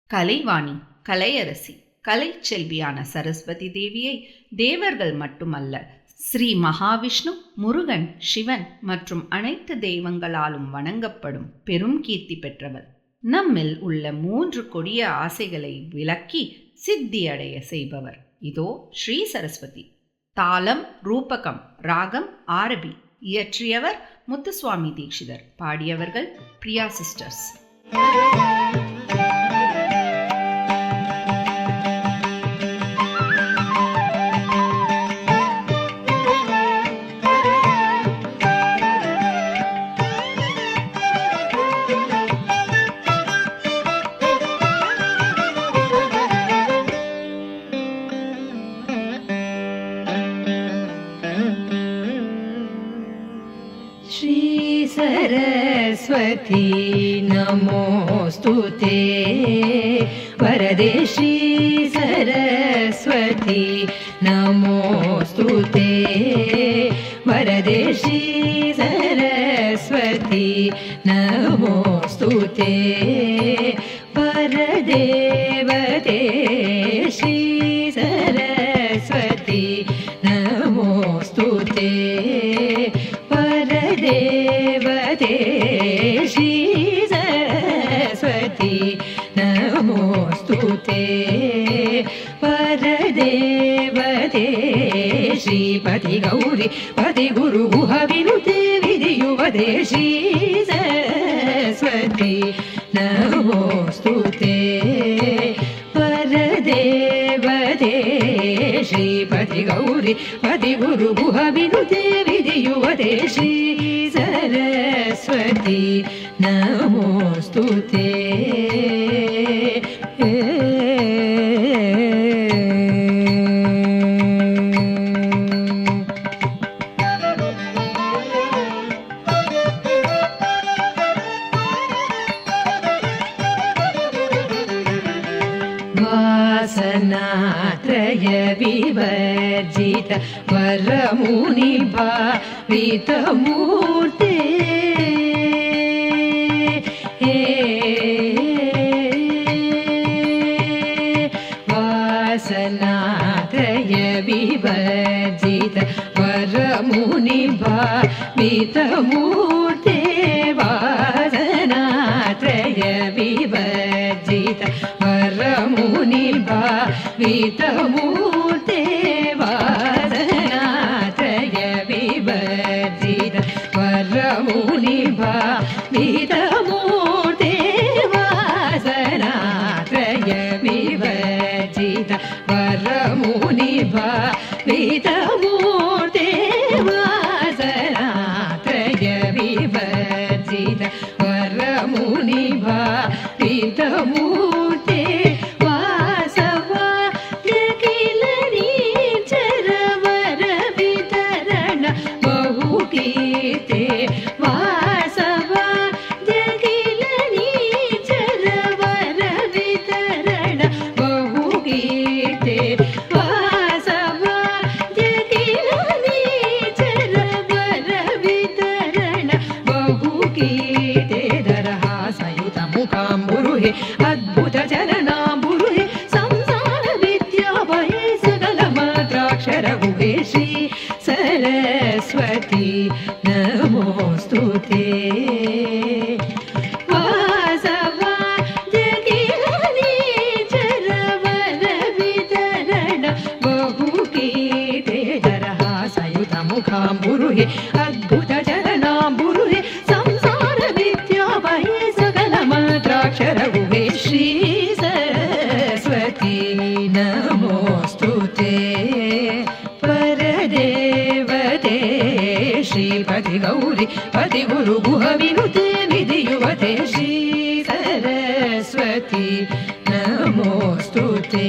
கலைவாணி, கலையரசி, கலை செல்வியான சரஸ்வதி தேவியை தேவர்கள் மட்டுமல்ல, ஸ்ரீ மகாவிஷ்ணு, முருகன், சிவன் மற்றும் அனைத்து தெய்வங்களாலும் வணங்கப்படும் பெரும் கீர்த்தி பெற்றவர். நம்மில் உள்ள 3 கொடிய ஆசைகளை விலக்கி சித்தியடைய செய்பவர். இதோ ஸ்ரீ சரஸ்வதி. தாளம் ரூபகம், ராகம் ஆரபி. இயற்றியவர் முத்துசுவாமி தீட்சிதர். பாடியவர்கள் பிரியா சிஸ்டர்ஸ். श्री सरस्वती नमोस्तुते वरदे श्री सरस्वती नमोस्तुते वरदे श्री सरस्वती नमोस्तुते वरदेवते श्री सरस्वती नमोस्तुते देवते श्री सरस्वती नमोस्तुते परदेवते श्रीपति गौरी पति गुरु गुह विनुते विधियुवते श्री सरस्वती नमोस्तुते परदेवते श्रीपति गौरी पति गुरु गुह विनुते विधियुवते श्री सरस्वती नमोस्तुते वासनात्रय विवर्जित वरमुनिभावितमूर्ते वासनात्रय विवर्जित वरमुनिभावितमूर्ते वासनात्रय विवर्जित वरमुनिभावितमूर्ते वासनात्रय विवर्जित वरमुनिभावितमूर्ते वासनात्रय विवर्जित वरमुनिभावितमूर्ते वासनात्रय विवर्जित वरमुनिभावितमूर्ते अद्भुत चरणाम्बुरुहे संसार विद्याभये सकल मात्राक्षर गुहे श्री सरस्वती नमोस्तुते मुखाम्बुरुहे अद्भुत चरणाम्बुरुहे संसार विद्याभये सकल मात्राक्षर गुहे श्री सरस्वती नमोस्तुते परदेवते श्रीपति गौरी पति गुरु गुह विनुते विधियुवते श्री सरस्वती नमोस्तुते।